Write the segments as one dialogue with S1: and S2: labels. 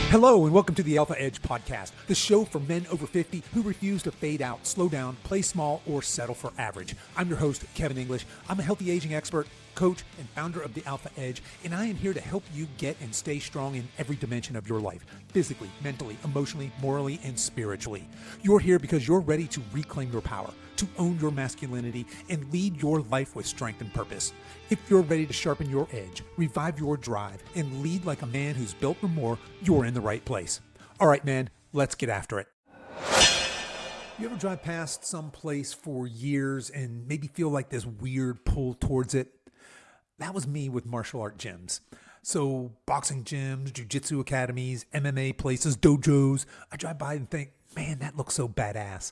S1: Hello and welcome to the Alpha Edge Podcast, the show for men over 50 who refuse to fade out, slow down, play small, or settle for average. I'm your host, Kevin English. I'm a healthy aging expert, coach, and founder of the Alpha Edge, and I am here to help you get and stay strong in every dimension of your life, physically, mentally, emotionally, morally, and spiritually. You're here because you're ready to reclaim your power, to own your masculinity, and lead your life with strength and purpose. If you're ready to sharpen your edge, revive your drive, and lead like a man who's built for more, you're in the right place. All right, man, let's get after it. You ever drive past some place for years and maybe feel like this weird pull towards it? That was me with martial art gyms. So boxing gyms, Jiu Jitsu academies, MMA places, dojos. I drive by and think, man, that looks so badass.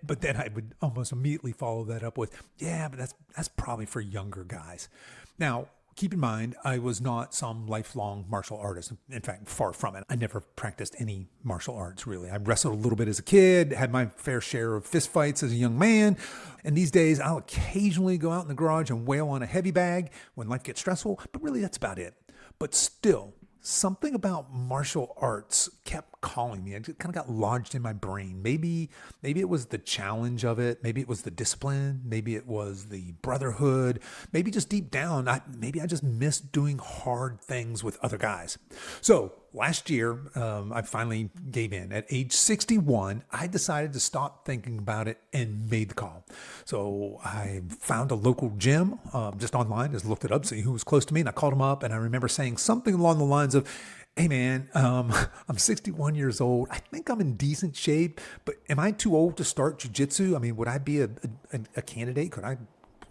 S1: But then I would almost immediately follow that up with, yeah, but that's probably for younger guys. Now, keep in mind, I was not some lifelong martial artist. In fact, far from it. I never practiced any martial arts, really. I wrestled a little bit as a kid, had my fair share of fist fights as a young man. And these days, I'll occasionally go out in the garage and wail on a heavy bag when life gets stressful. But really, that's about it. But still, something about martial arts kept calling me. It kind of got lodged in my brain. Maybe it was the challenge of it. Maybe it was the discipline. Maybe it was the brotherhood. Maybe just deep down, I just missed doing hard things with other guys. So last year, I finally gave in. At age 61, I decided to stop thinking about it and made the call. So I found a local gym just online, just looked it up, see who was close to me, and I called him up, and I remember saying something along the lines of, hey man, I'm 61 years old. I think I'm in decent shape, but am I too old to start jiu-jitsu? I mean, would I be a candidate?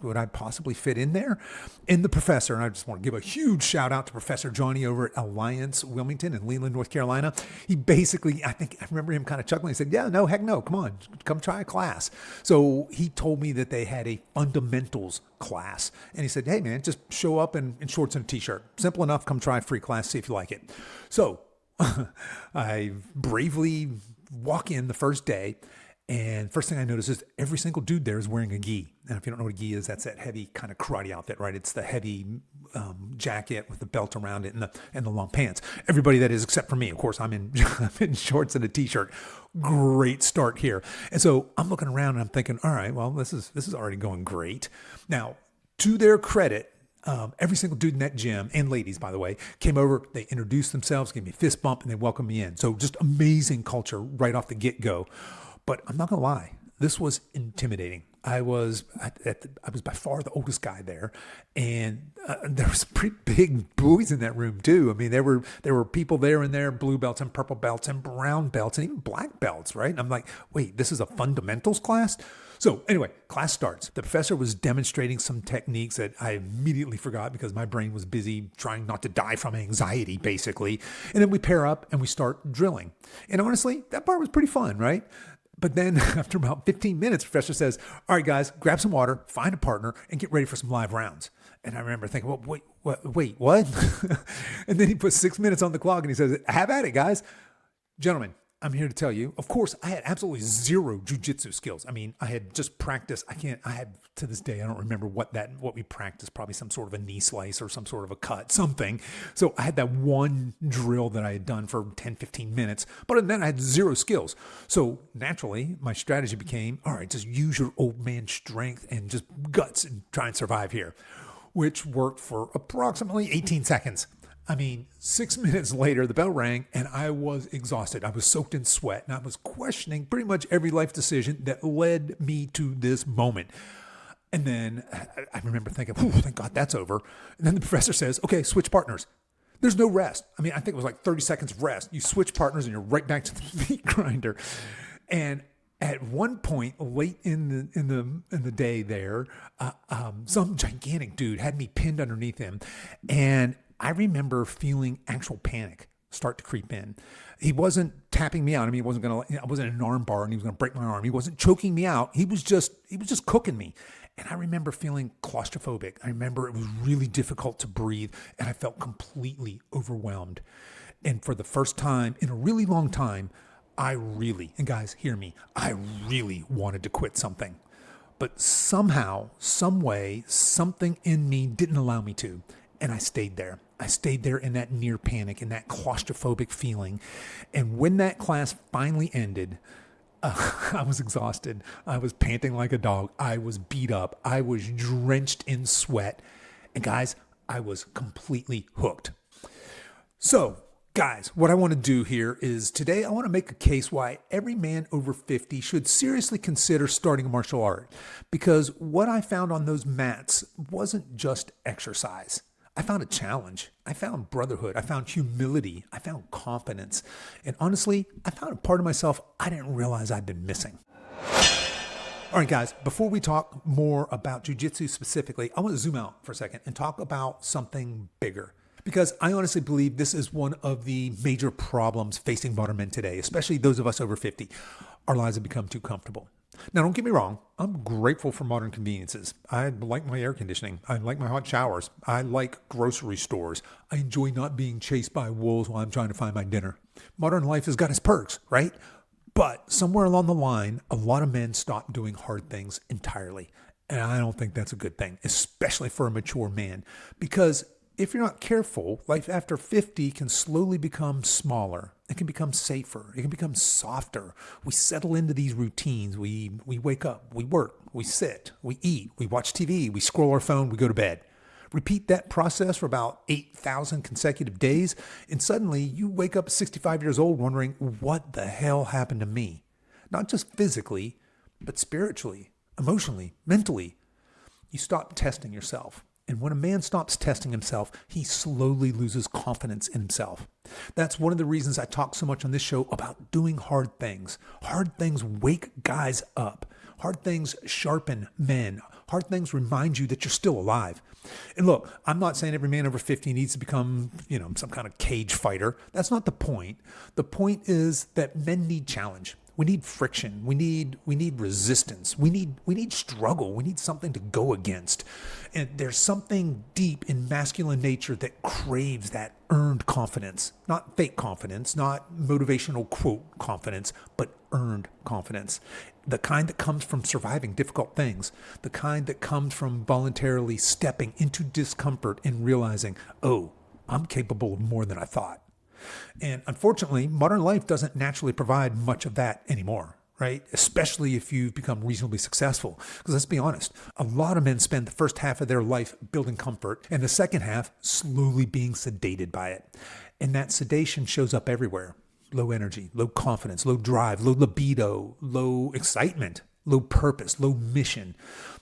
S1: Would I possibly fit in there? And the professor, and I just want to give a huge shout out to Professor Johnny over at Alliance Wilmington in Leland, North Carolina. He basically, I remember him kind of chuckling. He said, yeah, no, heck no, come on, come try a class. So he told me that they had a fundamentals class. And he said, hey man, just show up in shorts and a t-shirt. Simple enough, come try a free class, see if you like it. So I bravely walk in the first day. And first thing I noticed is every single dude there is wearing a gi. And if you don't know what a gi is, that's that heavy kind of karate outfit, right? It's the heavy jacket with the belt around it and the long pants. Everybody that is, except for me, of course, I'm in shorts and a t-shirt. Great start here. And so I'm looking around and I'm thinking, all right, well, this is already going great. Now, to their credit, every single dude in that gym, and ladies, by the way, came over, they introduced themselves, gave me a fist bump, and they welcomed me in. So just amazing culture right off the get-go. But I'm not going to lie, this was intimidating. I was by far the oldest guy there, and there was pretty big boys in that room too. I mean, there were people there in there, blue belts and purple belts and brown belts and even black belts, right? And I'm like, wait, this is a fundamentals class? So anyway, class starts. The professor was demonstrating some techniques that I immediately forgot because my brain was busy trying not to die from anxiety, basically. And then we pair up and we start drilling. And honestly, that part was pretty fun, right? But then after about 15 minutes, the professor says, all right, guys, grab some water, find a partner, and get ready for some live rounds. And I remember thinking, well, wait, what? And then he put 6 minutes on the clock and he says, have at it, guys. Gentlemen, I'm here to tell you, of course, I had absolutely zero jiu-jitsu skills. I mean, I had just practiced. To this day, I don't remember what we practiced, probably some sort of a knee slice or some sort of a cut, something. So I had that one drill that I had done for 10, 15 minutes, but other than that, I had zero skills. So naturally, my strategy became, all right, just use your old man strength and just guts and try and survive here, which worked for approximately 18 seconds. I mean, 6 minutes later, the bell rang and I was exhausted. I was soaked in sweat and I was questioning pretty much every life decision that led me to this moment. And then I remember thinking, thank God that's over. And then the professor says, okay, switch partners. There's no rest. I mean, I think it was like 30 seconds of rest. You switch partners and you're right back to the meat grinder. And at one point, late in the day there, some gigantic dude had me pinned underneath him. And I remember feeling actual panic start to creep in. He wasn't tapping me out. I mean, I wasn't in an arm bar and he was going to break my arm. He wasn't choking me out. He was just cooking me. And I remember feeling claustrophobic. I remember it was really difficult to breathe and I felt completely overwhelmed. And for the first time in a really long time, and guys, hear me, I really wanted to quit something. But somehow, some way, something in me didn't allow me to. And I stayed there. I stayed there in that near panic, in that claustrophobic feeling. And when that class finally ended, I was exhausted. I was panting like a dog. I was beat up. I was drenched in sweat. And guys, I was completely hooked. So, guys, what I want to do here is today I want to make a case why every man over 50 should seriously consider starting a martial art. Because what I found on those mats wasn't just exercise. I found a challenge. I found brotherhood. I found humility. I found confidence. And honestly, I found a part of myself I didn't realize I'd been missing. All right, guys, before we talk more about jiu-jitsu specifically, I want to zoom out for a second and talk about something bigger. Because I honestly believe this is one of the major problems facing modern men today, especially those of us over 50. Our lives have become too comfortable. Now, don't get me wrong. I'm grateful for modern conveniences. I like my air conditioning. I like my hot showers. I like grocery stores. I enjoy not being chased by wolves while I'm trying to find my dinner. Modern life has got its perks, right? But somewhere along the line, a lot of men stop doing hard things entirely. And I don't think that's a good thing, especially for a mature man. Because if you're not careful, life after 50 can slowly become smaller. It can become safer. It can become softer. We settle into these routines. We wake up, we work, we sit, we eat, we watch TV, we scroll our phone, we go to bed. Repeat that process for about 8,000 consecutive days, and suddenly you wake up at 65 years old wondering, what the hell happened to me? Not just physically, but spiritually, emotionally, mentally. You stop testing yourself. And when a man stops testing himself, he slowly loses confidence in himself. That's one of the reasons I talk so much on this show about doing hard things. Hard things wake guys up. Hard things sharpen men. Hard things remind you that you're still alive. And look, I'm not saying every man over 50 needs to become, some kind of cage fighter. That's not the point. The point is that men need challenge. We need friction. We need resistance. We need struggle. We need something to go against. And there's something deep in masculine nature that craves that earned confidence. Not fake confidence, not motivational quote confidence, but earned confidence. The kind that comes from surviving difficult things. The kind that comes from voluntarily stepping into discomfort and realizing, oh, I'm capable of more than I thought. And unfortunately, modern life doesn't naturally provide much of that anymore, right? Especially if you've become reasonably successful. Because let's be honest, a lot of men spend the first half of their life building comfort and the second half slowly being sedated by it. And that sedation shows up everywhere. Low energy, low confidence, low drive, low libido, low excitement, low purpose, low mission.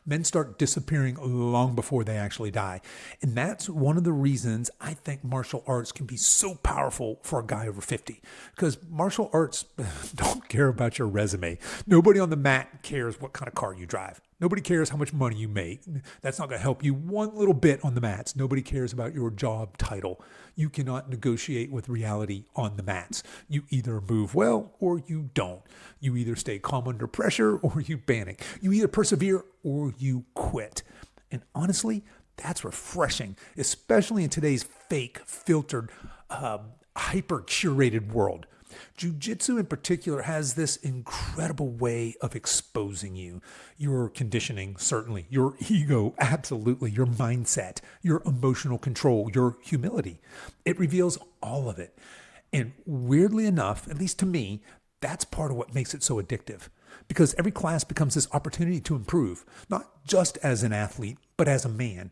S1: Men start disappearing long before they actually die. And that's one of the reasons I think martial arts can be so powerful for a guy over 50. Because martial arts don't care about your resume. Nobody on the mat cares what kind of car you drive. Nobody cares how much money you make. That's not going to help you one little bit on the mats. Nobody cares about your job title. You cannot negotiate with reality on the mats. You either move well or you don't. You either stay calm under pressure or you panic. You either persevere or you quit. And honestly, that's refreshing, especially in today's fake, filtered, hyper-curated world. Jiu-Jitsu in particular has this incredible way of exposing you. Your conditioning, certainly. Your ego, absolutely. Your mindset, your emotional control, your humility. It reveals all of it. And weirdly enough, at least to me, that's part of what makes it so addictive. Because every class becomes this opportunity to improve, not just as an athlete, but as a man.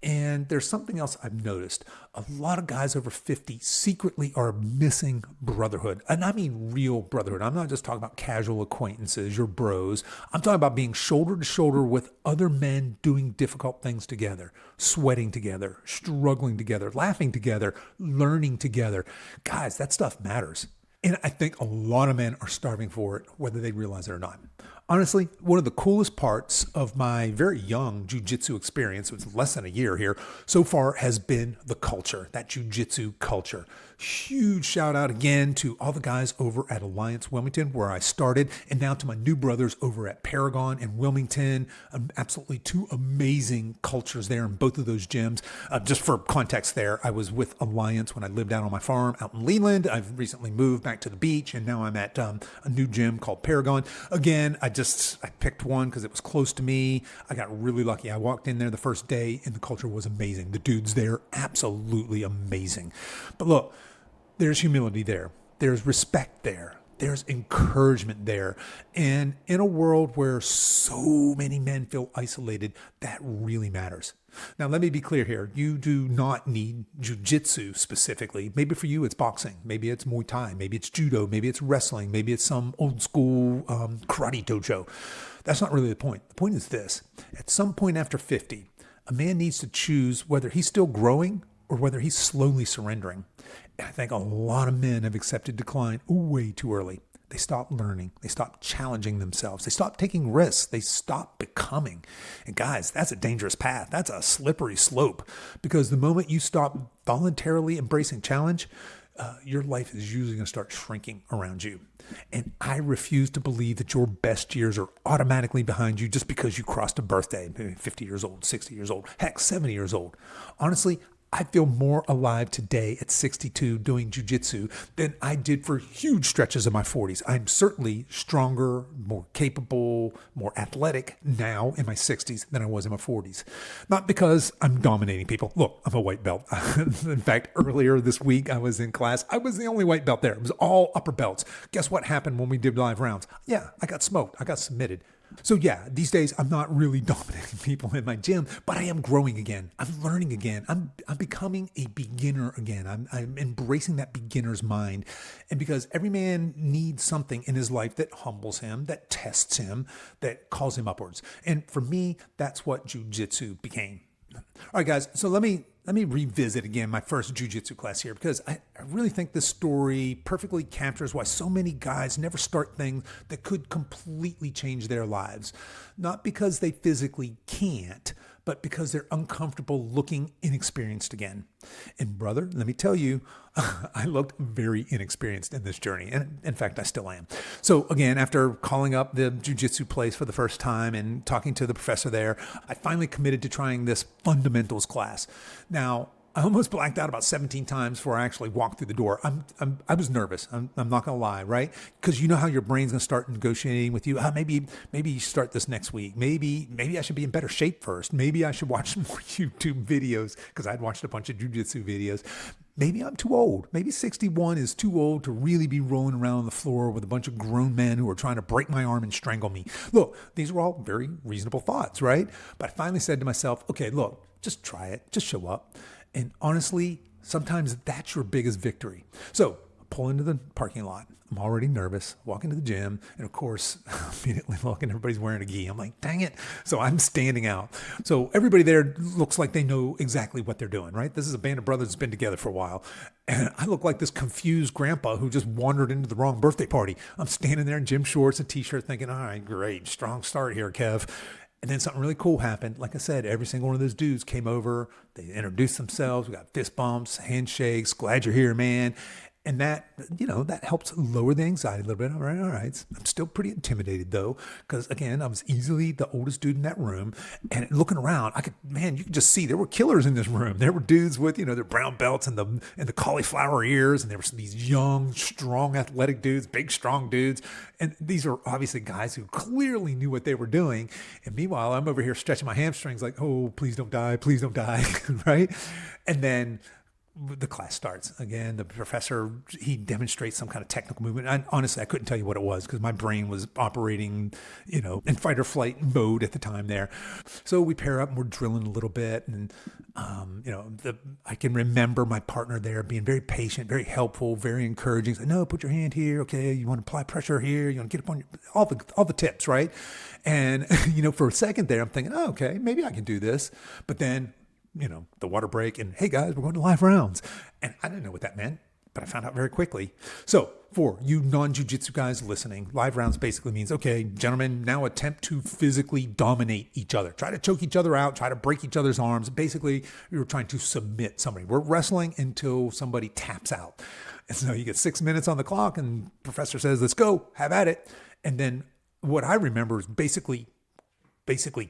S1: And there's something else I've noticed. A lot of guys over 50 secretly are missing brotherhood. And I mean real brotherhood. I'm not just talking about casual acquaintances, your bros. I'm talking about being shoulder to shoulder with other men doing difficult things together, sweating together, struggling together, laughing together, learning together. Guys, that stuff matters. And I think a lot of men are starving for it, whether they realize it or not. Honestly, one of the coolest parts of my very young jiu-jitsu experience, with less than a year here, so far has been the culture, that jiu-jitsu culture. Huge shout out again to all the guys over at Alliance Wilmington, where I started, and now to my new brothers over at Paragon and Wilmington. Absolutely two amazing cultures there in both of those gyms. Just for context there, I was with Alliance when I lived out on my farm out in Leland. I've recently moved back to the beach, and now I'm at a new gym called Paragon. Again, I I picked one because it was close to me. I got really lucky. I walked in there the first day and the culture was amazing. The dudes there, absolutely amazing. But look, there's humility there. There's respect there. There's encouragement there. And in a world where so many men feel isolated, that really matters. Now, let me be clear here. You do not need Jiu Jitsu specifically. Maybe for you, it's boxing. Maybe it's Muay Thai. Maybe it's judo. Maybe it's wrestling. Maybe it's some old school karate dojo. That's not really the point. The point is this. At some point after 50, a man needs to choose whether he's still growing or whether he's slowly surrendering. And I think a lot of men have accepted decline way too early. They stop learning. They stop challenging themselves. They stop taking risks. They stop becoming. And guys, that's a dangerous path. That's a slippery slope, because the moment you stop voluntarily embracing challenge, your life is usually going to start shrinking around you. And I refuse to believe that your best years are automatically behind you just because you crossed a birthday, maybe 50 years old, 60 years old, heck, 70 years old. Honestly, I feel more alive today at 62 doing jiu-jitsu than I did for huge stretches of my 40s. I'm certainly stronger, more capable, more athletic now in my 60s than I was in my 40s. Not because I'm dominating people. Look, I'm a white belt. In fact, earlier this week, I was in class. I was the only white belt there. It was all upper belts. Guess what happened when we did live rounds? Yeah, I got smoked. I got submitted. So yeah, these days I'm not really dominating people in my gym, but I am growing again. I'm learning again. I'm becoming a beginner again. I'm embracing that beginner's mind. And because every man needs something in his life that humbles him, that tests him, that calls him upwards. And for me, that's what jiu-jitsu became. All right, guys. So let me revisit again my first jiu-jitsu class here, because I really think this story perfectly captures why so many guys never start things that could completely change their lives. Not because they physically can't, but because they're uncomfortable looking inexperienced again. And brother, let me tell you, I looked very inexperienced in this journey. And in fact, I still am. So again, after calling up the jiu-jitsu place for the first time and talking to the professor there, I finally committed to trying this fundamentals class. Now, I almost blacked out about 17 times before I actually walked through the door. I was nervous. I'm not gonna lie, right? Because you know how your brain's gonna start negotiating with you. Maybe you start this next week. Maybe I should be in better shape first. Maybe I should watch more YouTube videos, because I'd watched a bunch of jiu-jitsu videos. Maybe I'm too old. Maybe 61 is too old to really be rolling around on the floor with a bunch of grown men who are trying to break my arm and strangle me. Look, these were all very reasonable thoughts, right? But I finally said to myself, okay, look, just try it. Just show up. And honestly, sometimes that's your biggest victory. So I pull into the parking lot. I'm already nervous, walk into the gym. And of course, immediately look, and everybody's wearing a gi. I'm like, dang it. So I'm standing out. So everybody there looks like they know exactly what they're doing, right? This is a band of brothers that's been together for a while. And I look like this confused grandpa who just wandered into the wrong birthday party. I'm standing there in gym shorts and t-shirt thinking, all right, great, strong start here, Kev. And then something really cool happened. Like I said, every single one of those dudes came over. They introduced themselves. We got fist bumps, handshakes. Glad you're here, man. And that, that helps lower the anxiety a little bit. All right. I'm still pretty intimidated though, because again, I was easily the oldest dude in that room. And looking around, you could just see there were killers in this room. There were dudes with, their brown belts and the cauliflower ears. And there were these young, strong, athletic dudes, big, strong dudes. And these are obviously guys who clearly knew what they were doing. And meanwhile, I'm over here stretching my hamstrings like, oh, please don't die, right? And then the class starts. Again, the professor, he demonstrates some kind of technical movement. Honestly, I couldn't tell you what it was because my brain was operating, in fight or flight mode at the time there. So we pair up and we're drilling a little bit. And, I can remember my partner there being very patient, very helpful, very encouraging. Like, no, put your hand here. Okay. You want to apply pressure here. You want to get up on all the tips, right? And, for a second there, I'm thinking, oh, okay, maybe I can do this. But then, the water break and, hey guys, we're going to live rounds. And I didn't know what that meant, but I found out very quickly. So for you non-jiu-jitsu guys listening, live rounds basically means, okay, gentlemen, now attempt to physically dominate each other. Try to choke each other out, try to break each other's arms. Basically, you're trying to submit somebody. We're wrestling until somebody taps out. And so you get 6 minutes on the clock and professor says, let's go, have at it. And then what I remember is basically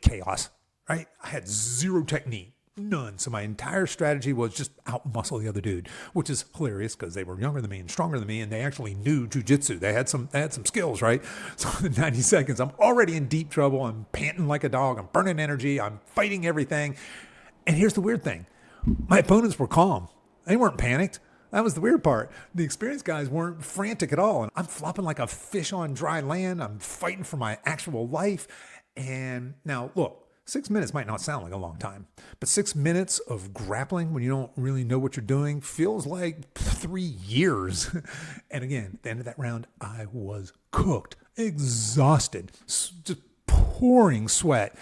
S1: chaos, right? I had zero technique. None. So my entire strategy was just out-muscle the other dude, which is hilarious because they were younger than me and stronger than me, and they actually knew Jiu Jitsu. They had some skills, right? So in 90 seconds, I'm already in deep trouble. I'm panting like a dog. I'm burning energy. I'm fighting everything. And here's the weird thing. My opponents were calm. They weren't panicked. That was the weird part. The experienced guys weren't frantic at all. And I'm flopping like a fish on dry land. I'm fighting for my actual life. And now, look, 6 minutes might not sound like a long time, but 6 minutes of grappling when you don't really know what you're doing feels like 3 years. And again, at the end of that round, I was cooked, exhausted, just pouring sweat.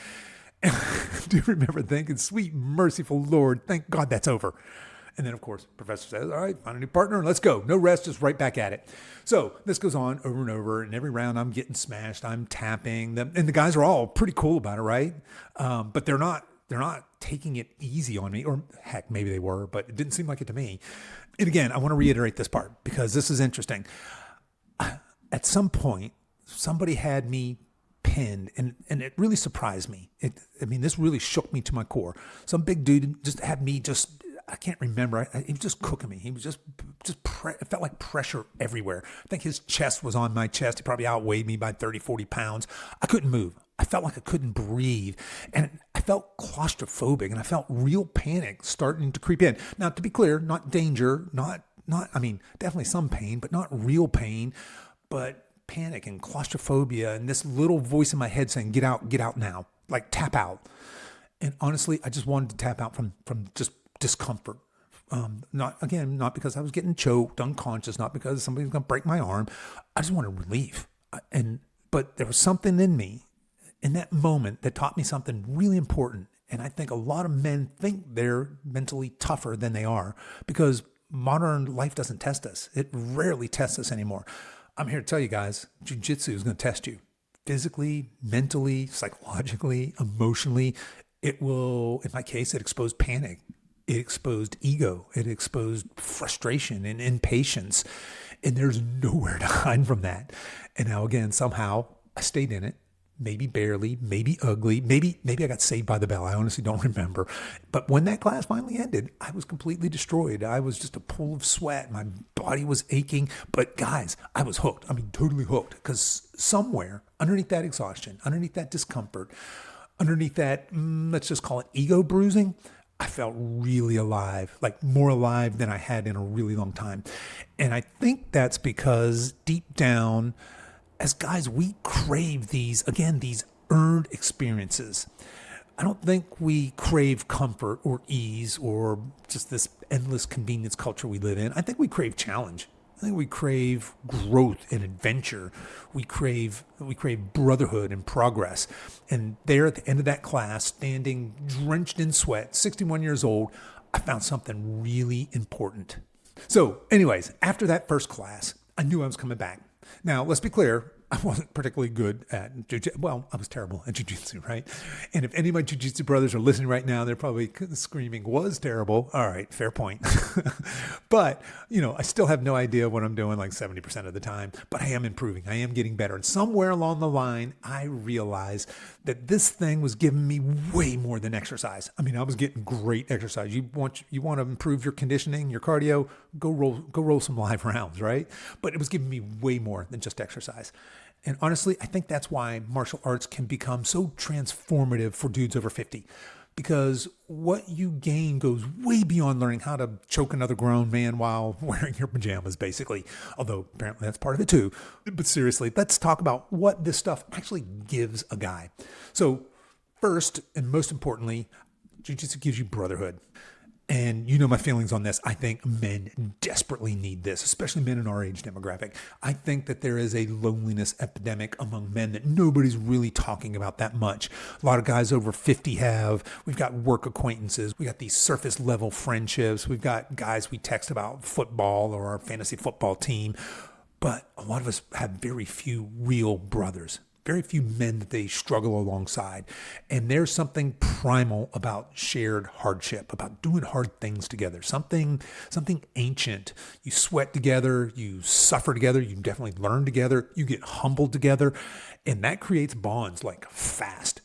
S1: And I do remember thinking, sweet, merciful Lord, thank God that's over. And then, of course, professor says, all right, find a new partner and let's go. No rest, just right back at it. So this goes on over and over. And every round I'm getting smashed. I'm tapping them. And the guys are all pretty cool about it, right? But they're not taking it easy on me. Or heck, maybe they were, but it didn't seem like it to me. And again, I want to reiterate this part because this is interesting. At some point, somebody had me pinned, and it really surprised me. This really shook me to my core. Some big dude just had me I can't remember. He was just cooking me. He was it felt like pressure everywhere. I think his chest was on my chest. He probably outweighed me by 30, 40 pounds. I couldn't move. I felt like I couldn't breathe. And I felt claustrophobic, and I felt real panic starting to creep in. Now, to be clear, not danger, definitely some pain, but not real pain, but panic and claustrophobia and this little voice in my head saying, get out now, like tap out. And honestly, I just wanted to tap out from just discomfort. Not because I was getting choked, unconscious, not because somebody was going to break my arm. I just wanted relief. But there was something in me in that moment that taught me something really important. And I think a lot of men think they're mentally tougher than they are because modern life doesn't test us. It rarely tests us anymore. I'm here to tell you guys, Jiu Jitsu is going to test you physically, mentally, psychologically, emotionally. It will, in my case, it exposed panic. It exposed ego. It exposed frustration and impatience. And there's nowhere to hide from that. And now again, somehow I stayed in it. Maybe barely, maybe ugly, maybe I got saved by the bell. I honestly don't remember. But when that class finally ended, I was completely destroyed. I was just a pool of sweat. My body was aching. But guys, I was hooked. Totally hooked. Because somewhere underneath that exhaustion, underneath that discomfort, underneath that, let's just call it ego bruising, I felt really alive, like more alive than I had in a really long time. And I think that's because deep down, as guys, we crave these earned experiences. I don't think we crave comfort or ease or just this endless convenience culture we live in. I think we crave challenge. I think we crave growth and adventure. We crave brotherhood and progress. And there at the end of that class, standing drenched in sweat, 61 years old, I found something really important. So anyways, after that first class, I knew I was coming back. Now, let's be clear. I wasn't particularly good at jiu-jitsu. Well, I was terrible at jiu-jitsu, right? And if any of my jiu-jitsu brothers are listening right now, they're probably screaming, was terrible. All right, fair point. But, I still have no idea what I'm doing like 70% of the time, but I am improving. I am getting better. And somewhere along the line, I realized that this thing was giving me way more than exercise. I was getting great exercise. You want to improve your conditioning, your cardio, go roll some live rounds, right? But it was giving me way more than just exercise. And honestly, I think that's why martial arts can become so transformative for dudes over 50. Because what you gain goes way beyond learning how to choke another grown man while wearing your pajamas, basically. Although apparently that's part of it too. But seriously, let's talk about what this stuff actually gives a guy. So first and most importantly, Jiu-Jitsu gives you brotherhood. And you know my feelings on this. I think men desperately need this, especially men in our age demographic. I think that there is a loneliness epidemic among men that nobody's really talking about that much. A lot of guys over 50 we've got work acquaintances. We got these surface level friendships. We've got guys we text about football or our fantasy football team. But a lot of us have very few real brothers. Very few men that they struggle alongside. And there's something primal about shared hardship, about doing hard things together, something ancient. You sweat together, you suffer together, you definitely learn together, you get humbled together, and that creates bonds like fast.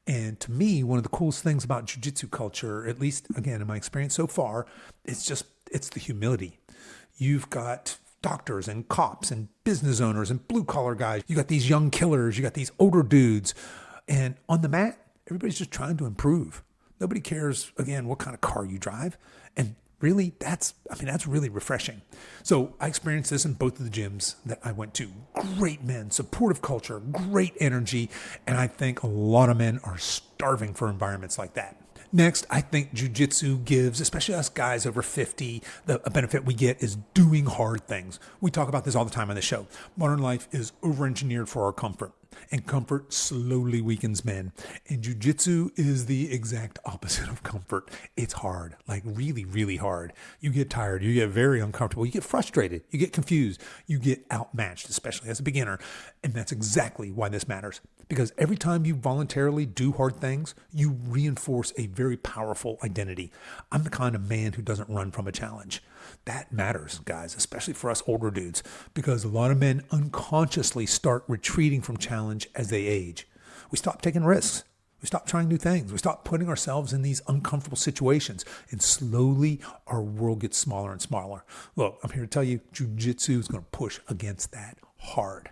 S1: And to me, one of the coolest things about jiu-jitsu culture, at least again in my experience so far, it's the humility. You've got doctors and cops and business owners and blue collar guys. You got these young killers. You got these older dudes. And on the mat, everybody's just trying to improve. Nobody cares, again, what kind of car you drive. And really, that's really refreshing. So I experienced this in both of the gyms that I went to. Great men, supportive culture, great energy. And I think a lot of men are starving for environments like that. Next, I think jiu-jitsu gives, especially us guys over 50, a benefit we get is doing hard things. We talk about this all the time on the show. Modern life is over-engineered for our comfort, and comfort slowly weakens men. And jiu-jitsu is the exact opposite of comfort. It's hard, like really, really hard. You get tired, you get very uncomfortable, you get frustrated, you get confused, you get outmatched, especially as a beginner. And that's exactly why this matters. Because every time you voluntarily do hard things, you reinforce a very powerful identity. I'm the kind of man who doesn't run from a challenge. That matters, guys, especially for us older dudes, because a lot of men unconsciously start retreating from challenge as they age. We stop taking risks. We stop trying new things. We stop putting ourselves in these uncomfortable situations, and slowly our world gets smaller and smaller. Look, I'm here to tell you, jiu-jitsu is going to push against that hard.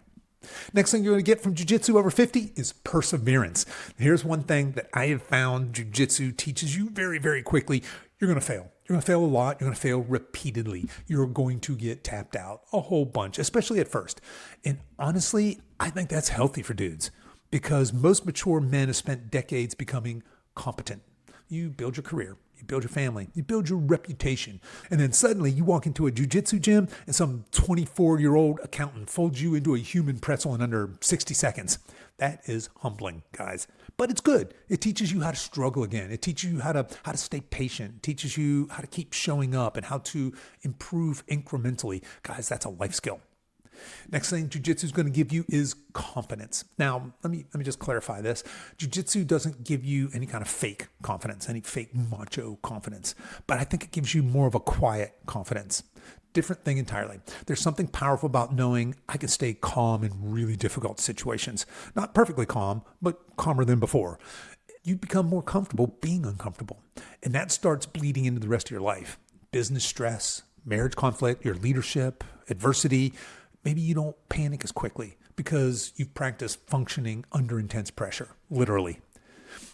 S1: Next thing you're going to get from jiu-jitsu over 50 is perseverance. Here's one thing that I have found jiu-jitsu teaches you very, very quickly. You're going to fail. You're going to fail a lot. You're going to fail repeatedly. You're going to get tapped out a whole bunch, especially at first. And honestly, I think that's healthy for dudes because most mature men have spent decades becoming competent. You build your career. You build your family, you build your reputation, and then suddenly you walk into a jiu-jitsu gym and some 24-year-old accountant folds you into a human pretzel in under 60 seconds. That is humbling, guys. But it's good. It teaches you how to struggle again. It teaches you how to stay patient. It teaches you how to keep showing up and how to improve incrementally. Guys, that's a life skill. Next thing jiu-jitsu is going to give you is confidence. Now, let me just clarify this. Jiu-jitsu doesn't give you any kind of fake confidence, any fake macho confidence, but I think it gives you more of a quiet confidence. Different thing entirely. There's something powerful about knowing I can stay calm in really difficult situations. Not perfectly calm, but calmer than before. You become more comfortable being uncomfortable, and that starts bleeding into the rest of your life. Business stress, marriage conflict, your leadership, adversity. Maybe you don't panic as quickly because you've practiced functioning under intense pressure, literally.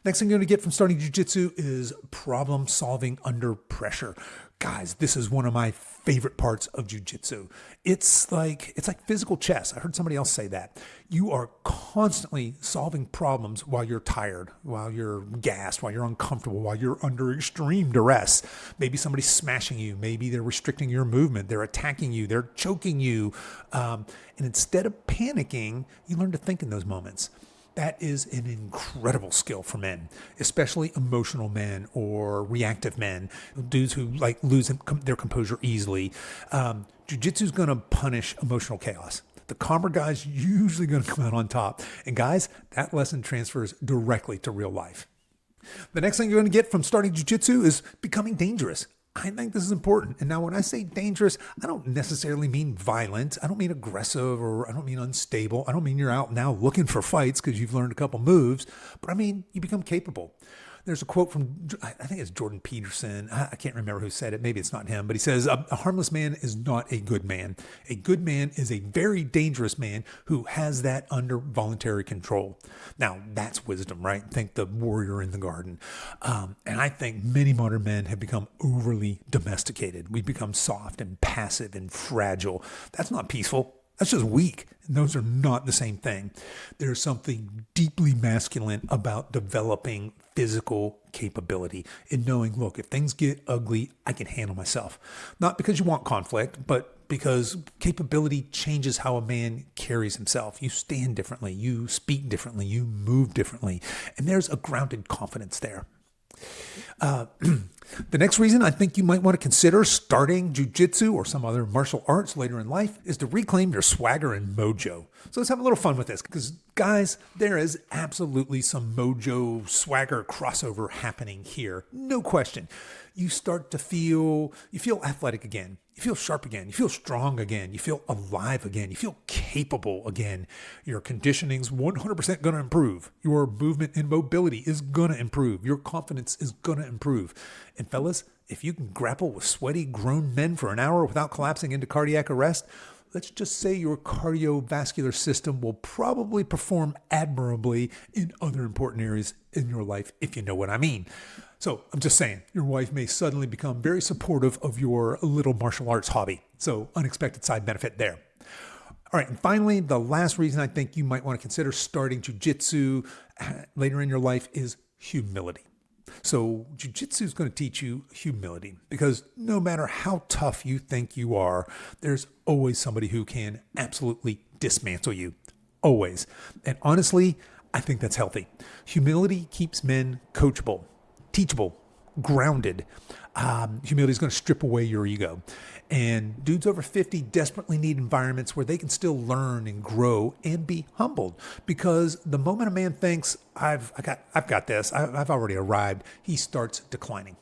S1: Next thing you're going to get from starting jiu-jitsu is problem solving under pressure. Guys, this is one of my favorite parts of jiu-jitsu. It's like physical chess. I heard somebody else say that. You are constantly solving problems while you're tired, while you're gassed, while you're uncomfortable, while you're under extreme duress. Maybe somebody's smashing you. Maybe they're restricting your movement. They're attacking you. They're choking you. And instead of panicking, you learn to think in those moments. That is an incredible skill for men, especially emotional men or reactive men, dudes who lose their composure easily. Jiu-jitsu is going to punish emotional chaos. The calmer guy's usually going to come out on top. And guys, that lesson transfers directly to real life. The next thing you're going to get from starting jiu-jitsu is becoming dangerous. I think this is important. And now when I say dangerous, I don't necessarily mean violent. I don't mean aggressive, or I don't mean unstable. I don't mean you're out now looking for fights because you've learned a couple moves, but I mean you become capable. There's a quote from, I think it's Jordan Peterson. I can't remember who said it. Maybe it's not him, but he says, a harmless man is not a good man. A good man is a very dangerous man who has that under voluntary control. Now, that's wisdom, right? Think the warrior in the garden. And I think many modern men have become overly domesticated. We've become soft and passive and fragile. That's not peaceful. That's just weak. And those are not the same thing. There's something deeply masculine about developing physical capability and knowing, look, if things get ugly, I can handle myself. Not because you want conflict, but because capability changes how a man carries himself. You stand differently, you speak differently, you move differently. And there's a grounded confidence there. The next reason I think you might want to consider starting jiu-jitsu or some other martial arts later in life is to reclaim your swagger and mojo. So let's have a little fun with this because, guys, there is absolutely some mojo swagger crossover happening here. No question. you start to feel athletic again. You feel sharp again. You feel strong again. You feel alive again. You feel capable again. Your conditioning's 100% going to improve. Your movement and mobility is going to improve. Your confidence is going to improve. And fellas, if you can grapple with sweaty grown men for an hour without collapsing into cardiac arrest, let's just say your cardiovascular system will probably perform admirably in other important areas in your life, if you know what I mean. So I'm just saying, your wife may suddenly become very supportive of your little martial arts hobby. So unexpected side benefit there. All right, and finally, the last reason I think you might want to consider starting jiu-jitsu later in your life is humility. So jiu-jitsu is going to teach you humility, because no matter how tough you think you are, there's always somebody who can absolutely dismantle you. Always. And honestly, I think that's healthy. Humility keeps men coachable, teachable, grounded. Humility is going to strip away your ego. And dudes over 50 desperately need environments where they can still learn and grow and be humbled. Because the moment a man thinks, I've got this, I've already arrived, he starts declining.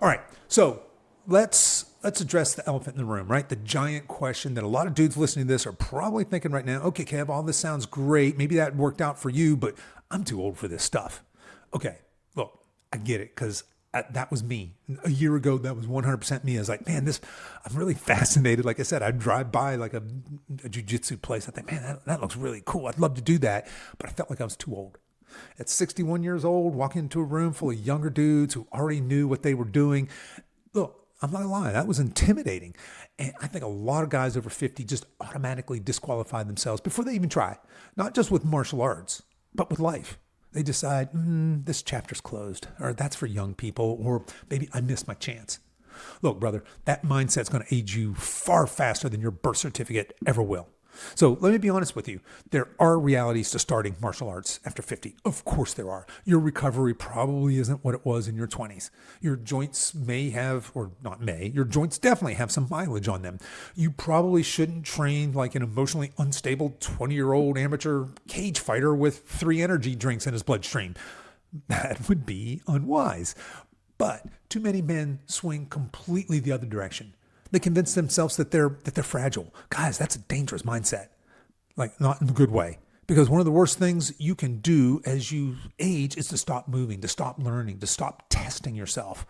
S1: All right, so let's address the elephant in the room, right? The giant question that a lot of dudes listening to this are probably thinking right now, okay, Kev, all this sounds great. Maybe that worked out for you, but I'm too old for this stuff. Okay, look, I get it, because that was me. A year ago, that was 100% me. I was like, man, I'm really fascinated. Like I said, I'd drive by like a jiu-jitsu place. I think, man, that looks really cool. I'd love to do that. But I felt like I was too old. At 61 years old, walking into a room full of younger dudes who already knew what they were doing. Look, I'm not gonna lie, that was intimidating. And I think a lot of guys over 50 just automatically disqualify themselves before they even try. Not just with martial arts, but with life. They decide, this chapter's closed, or that's for young people, or maybe I missed my chance. Look, brother, that mindset's going to age you far faster than your birth certificate ever will. So let me be honest with you. There are realities to starting martial arts after 50. Of course there are. Your recovery probably isn't what it was in your 20s. Your joints may have, or not may, your joints definitely have some mileage on them. You probably shouldn't train like an emotionally unstable 20-year-old amateur cage fighter with 3 energy drinks in his bloodstream. That would be unwise. But too many men swing completely the other direction. They convince themselves that they're fragile. Guys, that's a dangerous mindset. Like, not in a good way. Because one of the worst things you can do as you age is to stop moving, to stop learning, to stop testing yourself.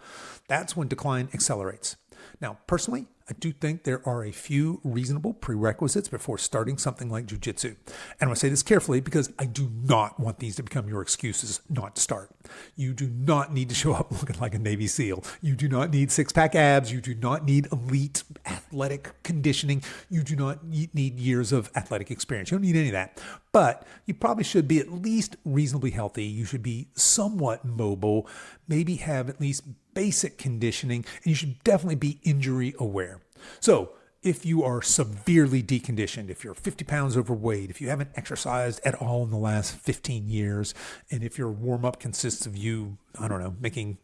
S1: That's when decline accelerates. Now, personally, I do think there are a few reasonable prerequisites before starting something like jiu-jitsu. And I'm going to say this carefully because I do not want these to become your excuses not to start. You do not need to show up looking like a Navy SEAL. You do not need six-pack abs. You do not need elite athletic conditioning. You do not need years of athletic experience. You don't need any of that. But you probably should be at least reasonably healthy. You should be somewhat mobile, maybe have at least basic conditioning, and you should definitely be injury aware. So if you are severely deconditioned, if you're 50 pounds overweight, if you haven't exercised at all in the last 15 years, and if your warm-up consists of you, I don't know, making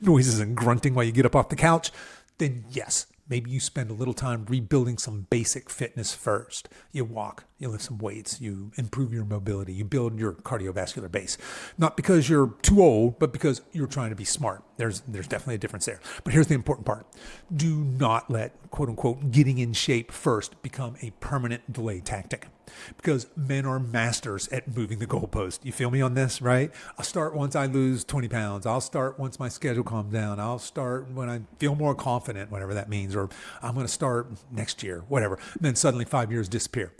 S1: noises and grunting while you get up off the couch, then yes, maybe you spend a little time rebuilding some basic fitness first. You walk, you lift some weights, you improve your mobility, you build your cardiovascular base. Not because you're too old, but because you're trying to be smart. There's definitely a difference there. But here's the important part. Do not let, quote unquote, getting in shape first become a permanent delay tactic. Because men are masters at moving the goalpost. You feel me on this, right? I'll start once I lose 20 pounds. I'll start once my schedule calms down. I'll start when I feel more confident, whatever that means. Or I'm going to start next year, whatever. And then suddenly 5 years disappear.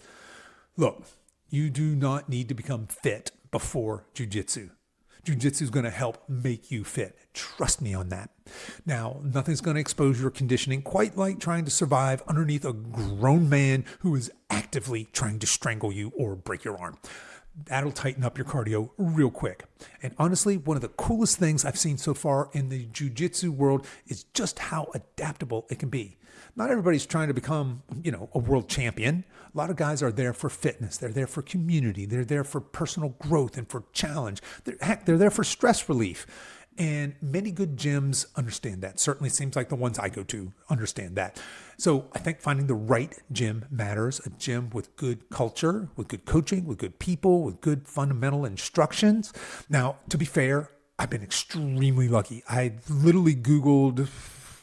S1: Look, you do not need to become fit before jiu-jitsu. Jiu-jitsu is going to help make you fit. Trust me on that. Now, nothing's going to expose your conditioning quite like trying to survive underneath a grown man who is actively trying to strangle you or break your arm. That'll tighten up your cardio real quick. And honestly, one of the coolest things I've seen so far in the jiu-jitsu world is just how adaptable it can be. Not everybody's trying to become, a world champion. A lot of guys are there for fitness. They're there for community. They're there for personal growth and for challenge. They're there for stress relief. And many good gyms understand that. Certainly seems like the ones I go to understand that. So I think finding the right gym matters. A gym with good culture, with good coaching, with good people, with good fundamental instructions. Now, to be fair, I've been extremely lucky. I literally Googled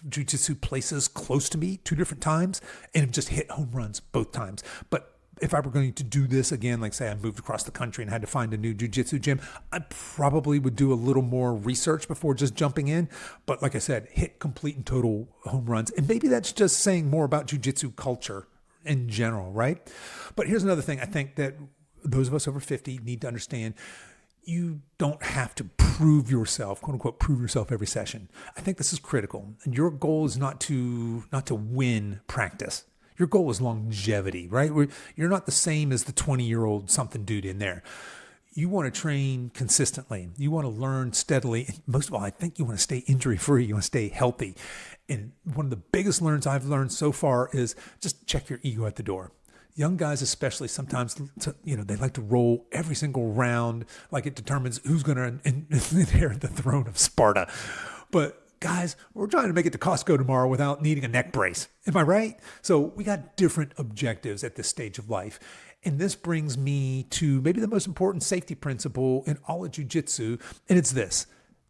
S1: Jiu Jitsu places close to me 2 different times and have just hit home runs both times. But if I were going to do this again, like say I moved across the country and had to find a new Jiu Jitsu gym, I probably would do a little more research before just jumping in. But like I said, hit complete and total home runs. And maybe that's just saying more about Jiu Jitsu culture in general, right? But here's another thing I think that those of us over 50 need to understand. You don't have to prove yourself, quote unquote, prove yourself every session. I think this is critical. And your goal is not to win practice. Your goal is longevity, right? You're not the same as the 20-year-old something dude in there. You want to train consistently. You want to learn steadily. And most of all, I think you want to stay injury-free. You want to stay healthy. And one of the biggest learns I've learned so far is just check your ego at the door. Young guys especially sometimes, they like to roll every single round like it determines who's going to inherit the throne of Sparta. But guys, we're trying to make it to Costco tomorrow without needing a neck brace. Am I right? So we got different objectives at this stage of life. And this brings me to maybe the most important safety principle in all of jiu-jitsu. And it's this.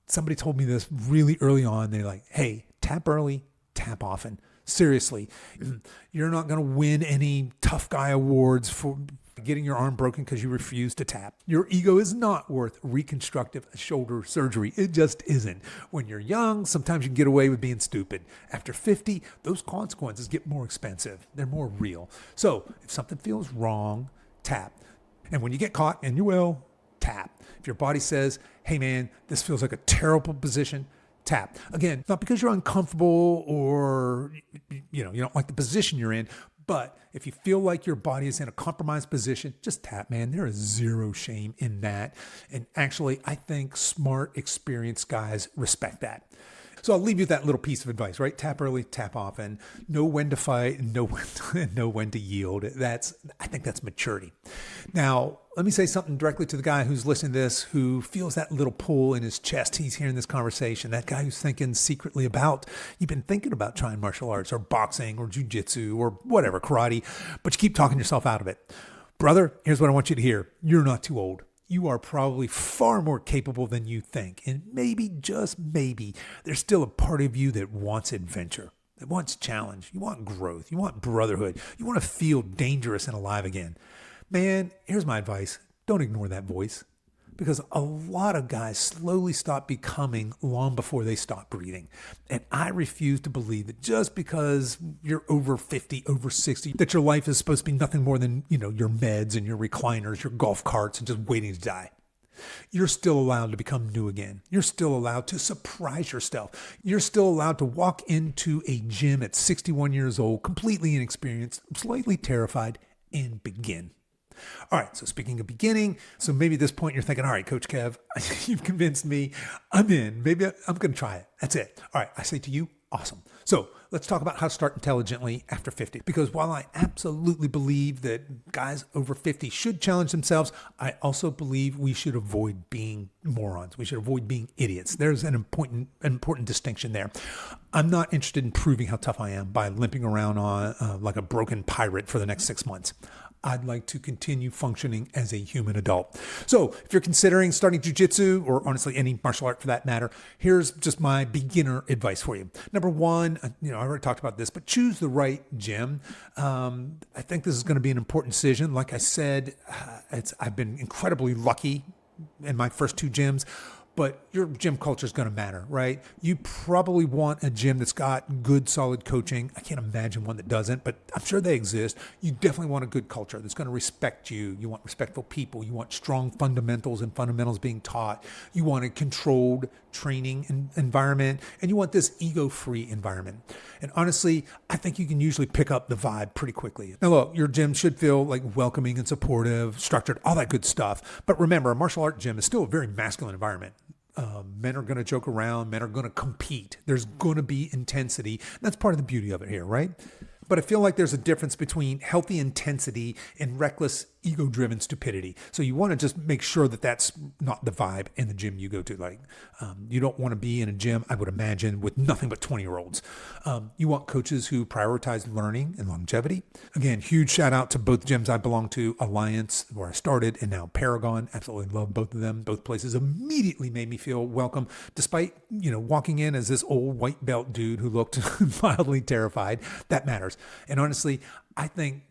S1: Somebody told me this really early on. They're like, hey, tap early, tap often. Seriously, you're not going to win any tough guy awards for getting your arm broken because you refuse to tap. Your ego is not worth reconstructive shoulder surgery. It just isn't. When you're young, sometimes you can get away with being stupid. After 50, those consequences get more expensive. They're more real. So if something feels wrong, tap. And when you get caught, and you will, tap. If your body says, hey man, this feels like a terrible position, tap. Again, not because you're uncomfortable or you don't like the position you're in, but if you feel like your body is in a compromised position, just tap, man. There is zero shame in that. And actually, I think smart, experienced guys respect that. So I'll leave you with that little piece of advice, right? Tap early, tap often. Know when to fight, and know when to yield. I think that's maturity. Now, let me say something directly to the guy who's listening to this, who feels that little pull in his chest. He's hearing this conversation. That guy who's thinking secretly you've been thinking about trying martial arts or boxing or jiu-jitsu or whatever, karate, but you keep talking yourself out of it. Brother, here's what I want you to hear. You're not too old. You are probably far more capable than you think. And maybe, just maybe, there's still a part of you that wants adventure, that wants challenge. You want growth. You want brotherhood. You want to feel dangerous and alive again. Man, here's my advice. Don't ignore that voice. Because a lot of guys slowly stop becoming long before they stop breathing. And I refuse to believe that just because you're over 50, over 60, that your life is supposed to be nothing more than, your meds and your recliners, your golf carts, and just waiting to die. You're still allowed to become new again. You're still allowed to surprise yourself. You're still allowed to walk into a gym at 61 years old, completely inexperienced, slightly terrified, and begin. All right, so speaking of beginning, so maybe at this point you're thinking, all right, Coach Kev, you've convinced me. I'm in. Maybe I'm going to try it. That's it. All right, I say to you, awesome. So let's talk about how to start intelligently after 50. Because while I absolutely believe that guys over 50 should challenge themselves, I also believe we should avoid being morons. We should avoid being idiots. There's an important distinction there. I'm not interested in proving how tough I am by limping around on like a broken pirate for the next 6 months. I'd like to continue functioning as a human adult. So if you're considering starting jiu-jitsu, or honestly any martial art for that matter, here's just my beginner advice for you. Number one, I already talked about this, but choose the right gym. I think this is going to be an important decision. Like I said, I've been incredibly lucky in my first 2 gyms. But your gym culture is going to matter, right? You probably want a gym that's got good, solid coaching. I can't imagine one that doesn't, but I'm sure they exist. You definitely want a good culture that's going to respect you. You want respectful people. You want strong fundamentals and fundamentals being taught. You want a controlled training environment, and you want this ego-free environment. And honestly, I think you can usually pick up the vibe pretty quickly. Now look, your gym should feel like welcoming and supportive, structured, all that good stuff. But remember, a martial art gym is still a very masculine environment. Men are going to joke around. Men are going to compete. There's going to be intensity. That's part of the beauty of it here, right? But I feel like there's a difference between healthy intensity and reckless ego-driven stupidity. So you want to just make sure that that's not the vibe in the gym you go to. Like, you don't want to be in a gym, I would imagine, with nothing but 20-year-olds. You want coaches who prioritize learning and longevity. Again, huge shout out to both gyms I belong to, Alliance, where I started, and now Paragon. Absolutely love both of them. Both places immediately made me feel welcome, despite, walking in as this old white belt dude who looked mildly terrified. That matters. And honestly, I think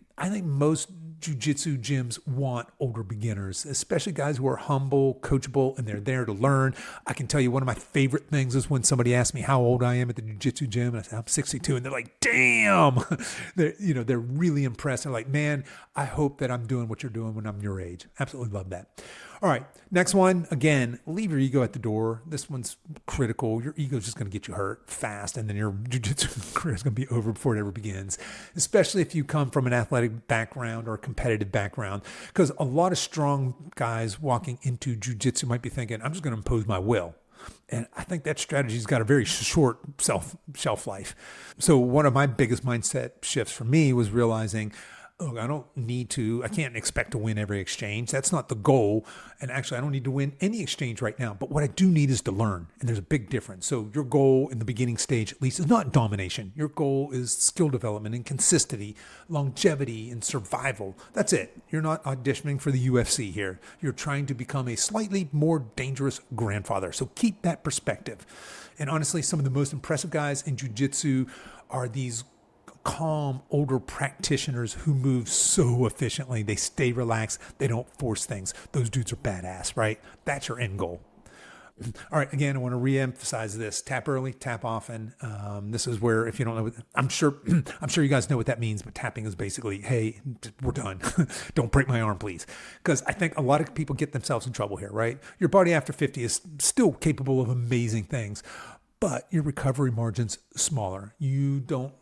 S1: most jiu-jitsu gyms want older beginners, especially guys who are humble, coachable, and they're there to learn. I can tell you one of my favorite things is when somebody asks me how old I am at the jiu-jitsu gym, and I say, I'm 62, and they're like, damn! They're really impressed. They're like, man, I hope that I'm doing what you're doing when I'm your age. Absolutely love that. All right, next one. Again, leave your ego at the door. This one's critical. Your ego is just going to get you hurt fast, and then your jiu-jitsu career is going to be over before it ever begins, especially if you come from an athletic background or a competitive background, because a lot of strong guys walking into jiu-jitsu might be thinking, I'm just going to impose my will. And I think that strategy's got a very short shelf life. So one of my biggest mindset shifts for me was realizing, look, I can't expect to win every exchange. That's not the goal. And actually, I don't need to win any exchange right now. But what I do need is to learn. And there's a big difference. So your goal in the beginning stage, at least, is not domination. Your goal is skill development and consistency, longevity and survival. That's it. You're not auditioning for the UFC here. You're trying to become a slightly more dangerous grandfather. So keep that perspective. And honestly, some of the most impressive guys in jiu-jitsu are these calm, older practitioners who move so efficiently. They stay relaxed. They don't force things. Those dudes are badass, right? That's your end goal. All right. Again, I want to reemphasize this. Tap early, tap often. This is where, if you don't know, I'm sure you guys know what that means, but tapping is basically, hey, we're done. Don't break my arm, please. Because I think a lot of people get themselves in trouble here, right? Your body after 50 is still capable of amazing things, but your recovery margin's smaller. You don't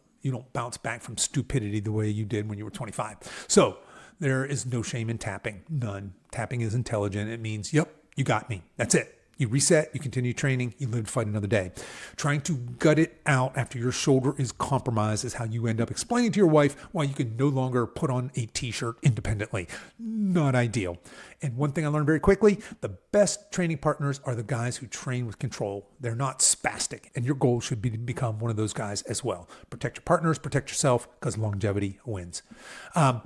S1: bounce back from stupidity the way you did when you were 25. So there is no shame in tapping. None. Tapping is intelligent. It means, yep, you got me. That's it. You reset, you continue training, you live to fight another day. Trying to gut it out after your shoulder is compromised is how you end up explaining to your wife why you can no longer put on a t-shirt independently. Not ideal. And one thing I learned very quickly, the best training partners are the guys who train with control. They're not spastic. And your goal should be to become one of those guys as well. Protect your partners, protect yourself, because longevity wins.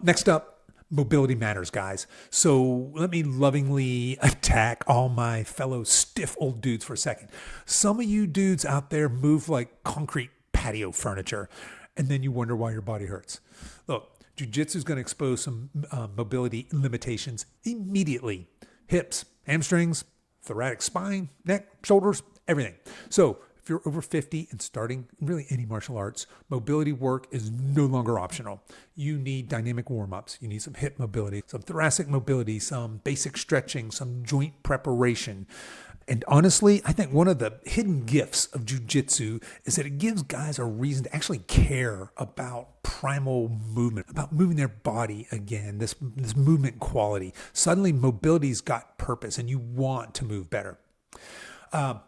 S1: Next up, mobility matters, guys. So let me lovingly attack all my fellow stiff old dudes for a second. Some of you dudes out there move like concrete patio furniture, and then you wonder why your body hurts. Look, jiu-jitsu is going to expose some mobility limitations immediately. Hips, hamstrings, thoracic spine, neck, shoulders, everything. So if you're over 50 and starting really any martial arts, mobility work is no longer optional. You need dynamic warm-ups. You need some hip mobility, some thoracic mobility, some basic stretching, some joint preparation. And honestly, I think one of the hidden gifts of jiu-jitsu is that it gives guys a reason to actually care about primal movement, about moving their body again, this movement quality. Suddenly, mobility's got purpose, and you want to move better.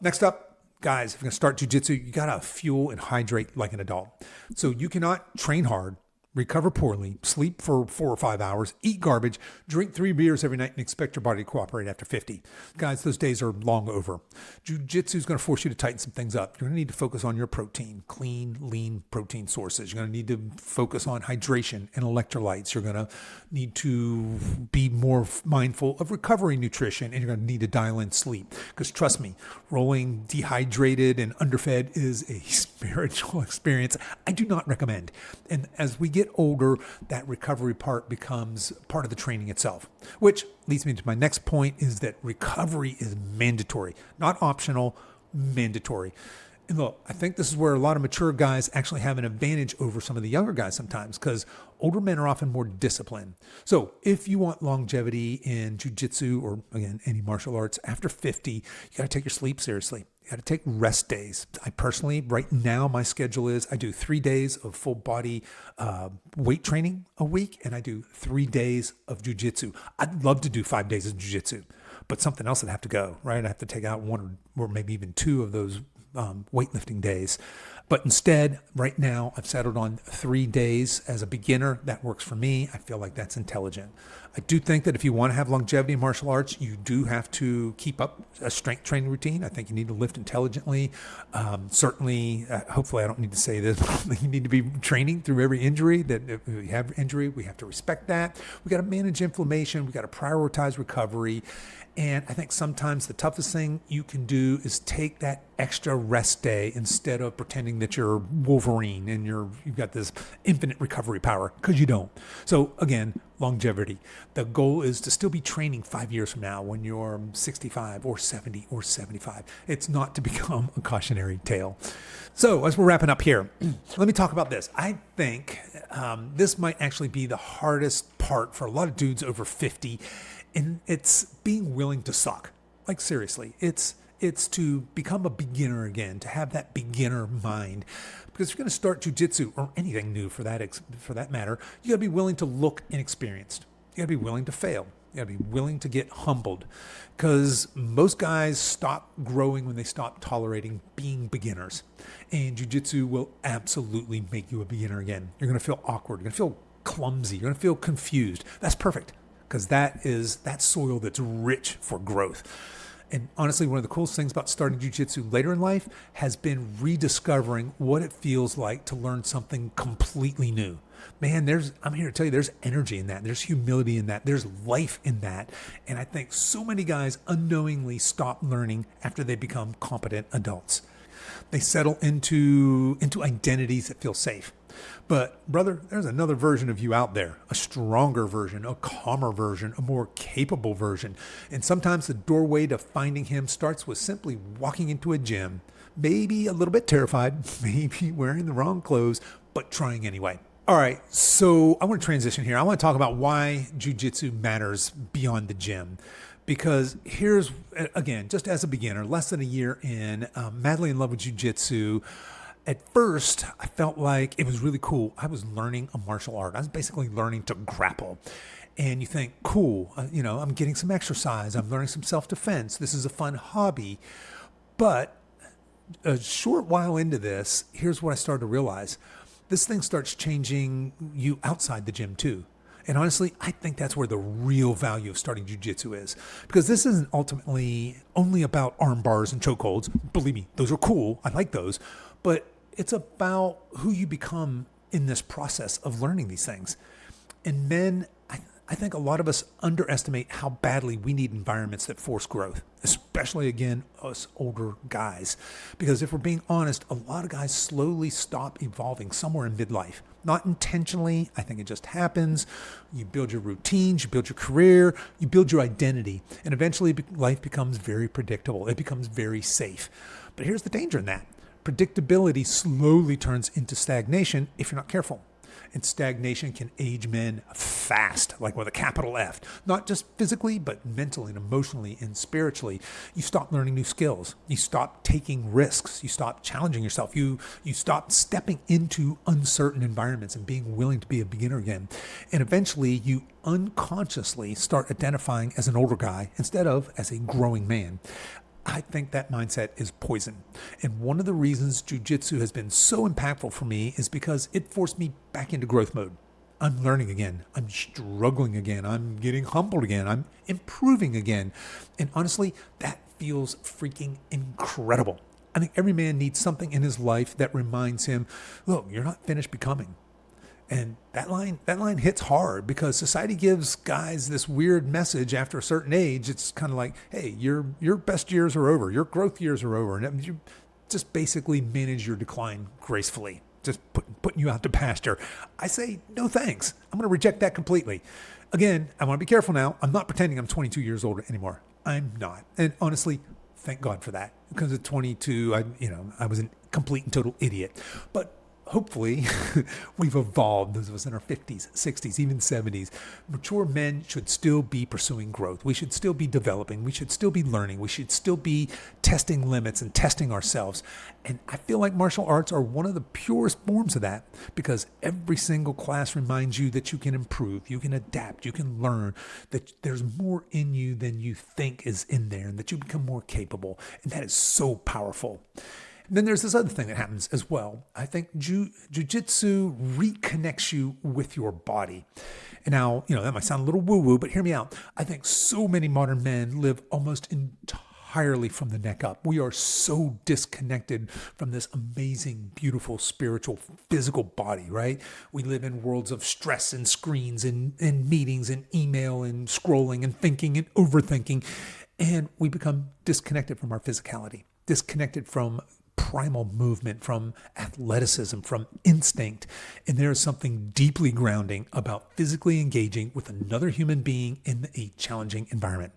S1: Next up, guys, if you're going to start jiu-jitsu, you got to fuel and hydrate like an adult. So you cannot train hard, recover poorly, sleep for 4 or 5 hours, eat garbage, drink 3 beers every night, and expect your body to cooperate after 50. Guys, those days are long over. Jiu-jitsu is going to force you to tighten some things up. You're going to need to focus on your protein, clean, lean protein sources. You're going to need to focus on hydration and electrolytes. You're going to need to be more mindful of recovery nutrition, and you're going to need to dial in sleep. Because trust me, rolling dehydrated and underfed is a spiritual experience I do not recommend. And as we get older, that recovery part becomes part of the training itself, which leads me to my next point, is that recovery is mandatory, not optional, mandatory. And look, I think this is where a lot of mature guys actually have an advantage over some of the younger guys sometimes, because older men are often more disciplined. So if you want longevity in jiu-jitsu or, again, any martial arts after 50, you got to take your sleep seriously. You got to take rest days. I personally, right now, my schedule is I do 3 days of full body weight training a week, and I do 3 days of jiu-jitsu. I'd love to do 5 days of jiu-jitsu, but something else would have to go, right? I have to take out 1 or maybe even 2 of those weightlifting days. But instead, right now, I've settled on 3 days as a beginner. That works for me. I feel like that's intelligent. I do think that if you want to have longevity in martial arts, you do have to keep up a strength training routine. I think you need to lift intelligently. Certainly, hopefully I don't need to say this, you need to be training through every injury. That if we have injury, we have to respect that. We got to manage inflammation. We got to prioritize recovery. And I think sometimes the toughest thing you can do is take that extra rest day instead of pretending that you're Wolverine and you've got this infinite recovery power, because you don't. So again, longevity. The goal is to still be training 5 years from now when you're 65 or 70 or 75. It's not to become a cautionary tale. So as we're wrapping up here, let me talk about this. I think this might actually be the hardest part for a lot of dudes over 50. And it's being willing to suck. Like seriously, it's to become a beginner again, to have that beginner mind. Because if you're going to start jiu-jitsu or anything new for that matter, you got to be willing to look inexperienced. You got to be willing to fail. You got to be willing to get humbled. Because most guys stop growing when they stop tolerating being beginners. And jiu-jitsu will absolutely make you a beginner again. You're going to feel awkward. You're going to feel clumsy. You're going to feel confused. That's perfect. Because that soil that's rich for growth. And honestly, one of the coolest things about starting jiu-jitsu later in life has been rediscovering what it feels like to learn something completely new. Man, I'm here to tell you, there's energy in that. There's humility in that. There's life in that. And I think so many guys unknowingly stop learning after they become competent adults. They settle into identities that feel safe. But brother, there's another version of you out there, a stronger version, a calmer version, a more capable version. And sometimes the doorway to finding him starts with simply walking into a gym, maybe a little bit terrified, maybe wearing the wrong clothes, but trying anyway. All right, so I want to transition here. I want to talk about why jiu-jitsu matters beyond the gym. Because here's, again, just as a beginner, less than a year in, madly in love with jiu-jitsu. At first, I felt like it was really cool. I was learning a martial art. I was basically learning to grapple. And you think, cool, I'm getting some exercise. I'm learning some self-defense. This is a fun hobby. But a short while into this, here's what I started to realize. This thing starts changing you outside the gym too. And honestly, I think that's where the real value of starting jiu-jitsu is. Because this isn't ultimately only about arm bars and chokeholds. Believe me, those are cool. I like those. But it's about who you become in this process of learning these things. And men, I think a lot of us underestimate how badly we need environments that force growth, especially, again, us older guys. Because if we're being honest, a lot of guys slowly stop evolving somewhere in midlife. Not intentionally. I think it just happens. You build your routines, you build your career, you build your identity. And eventually life becomes very predictable. It becomes very safe. But here's the danger in that. Predictability slowly turns into stagnation if you're not careful. And stagnation can age men fast, like with a capital F. Not just physically, but mentally and emotionally and spiritually. You stop learning new skills. You stop taking risks. You stop challenging yourself. You stop stepping into uncertain environments and being willing to be a beginner again. And eventually, you unconsciously start identifying as an older guy instead of as a growing man. I think that mindset is poison. And one of the reasons jiu-jitsu has been so impactful for me is because it forced me back into growth mode. I'm learning again. I'm struggling again. I'm getting humbled again. I'm improving again. And honestly, that feels freaking incredible. I think every man needs something in his life that reminds him, look, you're not finished becoming. And that line hits hard because society gives guys this weird message after a certain age. It's kind of like, hey, your best years are over. Your growth years are over. And you just basically manage your decline gracefully, just putting you out to pasture. I say, no thanks. I'm going to reject that completely. Again, I want to be careful now. I'm not pretending I'm 22 years old anymore. I'm not. And honestly, thank God for that. Because at 22, I was a complete and total idiot. But hopefully, we've evolved, those of us in our 50s, 60s, even 70s. Mature men should still be pursuing growth. We should still be developing. We should still be learning. We should still be testing limits and testing ourselves. And I feel like martial arts are one of the purest forms of that because every single class reminds you that you can improve, you can adapt, you can learn, that there's more in you than you think is in there, and that you become more capable. And that is so powerful. And then there's this other thing that happens as well. I think jiu-jitsu reconnects you with your body. And now, that might sound a little woo-woo, but hear me out. I think so many modern men live almost entirely from the neck up. We are so disconnected from this amazing, beautiful, spiritual, physical body, right? We live in worlds of stress and screens and meetings and email and scrolling and thinking and overthinking. And we become disconnected from our physicality, disconnected from primal movement, from athleticism, from instinct. And there is something deeply grounding about physically engaging with another human being in a challenging environment.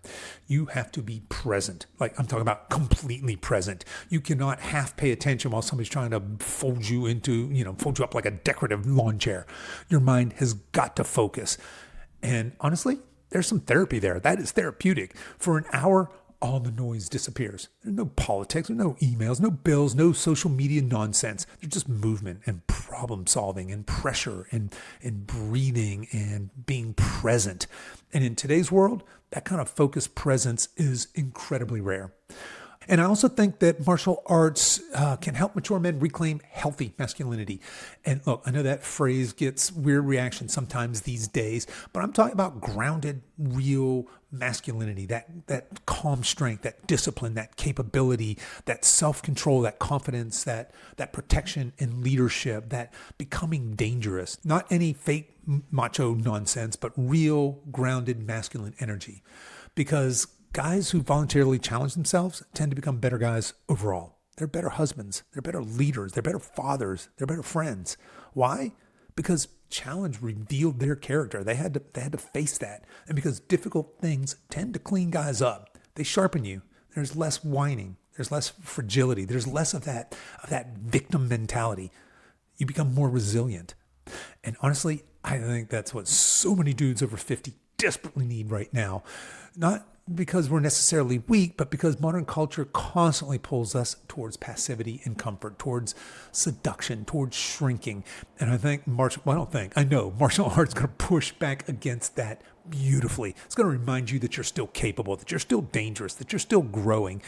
S1: You have to be present. Like I'm talking about completely present. You cannot half pay attention while somebody's trying to fold you up like a decorative lawn chair. Your mind has got to focus. And honestly, there's some therapy there. That is therapeutic. For an hour, all the noise disappears. There's no politics, there's no emails, no bills, no social media nonsense. There's just movement and problem solving and pressure and breathing and being present. And in today's world, that kind of focused presence is incredibly rare. And I also think that martial arts can help mature men reclaim healthy masculinity. And look, I know that phrase gets weird reactions sometimes these days, but I'm talking about grounded, real masculinity, that calm strength, that discipline, that capability, that self-control, that confidence, that protection and leadership, that becoming dangerous. Not any fake macho nonsense, but real, grounded, masculine energy. Because guys who voluntarily challenge themselves tend to become better guys overall. They're better husbands. They're better leaders. They're better fathers. They're better friends. Why? Because challenge revealed their character. They had to face that. And because difficult things tend to clean guys up, they sharpen you. There's less whining. There's less fragility. There's less of that victim mentality. You become more resilient. And honestly, I think that's what so many dudes over 50 desperately need right now. Not because we're necessarily weak, but because modern culture constantly pulls us towards passivity and comfort, towards seduction, towards shrinking. And I think I know martial arts is going to push back against that beautifully. It's going to remind you that you're still capable, that you're still dangerous, that you're still growing.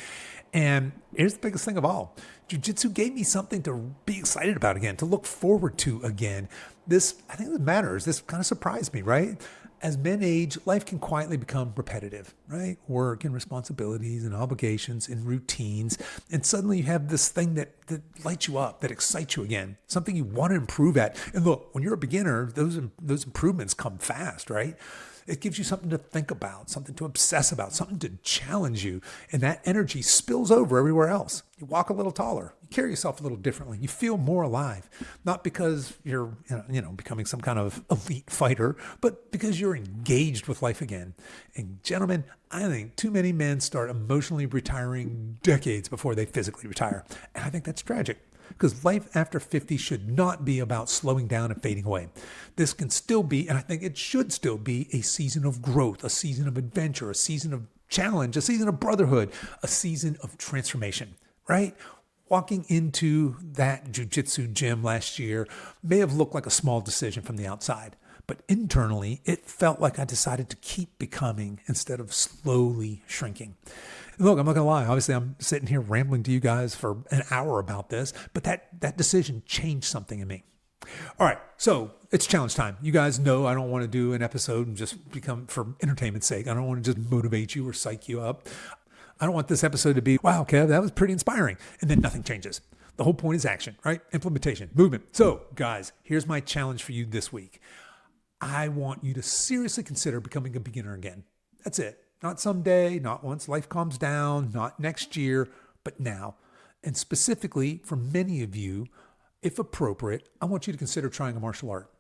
S1: And here's the biggest thing of all. Jiu-Jitsu gave me something to be excited about again, to look forward to again. I think this matters. This kind of surprised me, right? As men age, life can quietly become repetitive, right? Work and responsibilities and obligations and routines. And suddenly you have this thing that lights you up, that excites you again, something you want to improve at. And look, when you're a beginner, those improvements come fast, right? It gives you something to think about, something to obsess about, something to challenge you. And that energy spills over everywhere else. You walk a little taller. You carry yourself a little differently. You feel more alive. Not because you're becoming some kind of elite fighter, but because you're engaged with life again. And gentlemen, I think too many men start emotionally retiring decades before they physically retire. And I think that's tragic. Because life after 50 should not be about slowing down and fading away. This can still be, and I think it should still be, a season of growth, a season of adventure, a season of challenge, a season of brotherhood, a season of transformation, right? Walking into that jiu-jitsu gym last year may have looked like a small decision from the outside, but internally, it felt like I decided to keep becoming instead of slowly shrinking. Look, I'm not going to lie. Obviously, I'm sitting here rambling to you guys for an hour about this, but that decision changed something in me. All right, so it's challenge time. You guys know I don't want to do an episode and just become for entertainment's sake. I don't want to just motivate you or psych you up. I don't want this episode to be, wow, Kev, that was pretty inspiring, and then nothing changes. The whole point is action, right? Implementation, movement. So, guys, here's my challenge for you this week. I want you to seriously consider becoming a beginner again. That's it. Not someday, not once life calms down, not next year, but now. And specifically, for many of you, if appropriate, I want you to consider trying a martial art,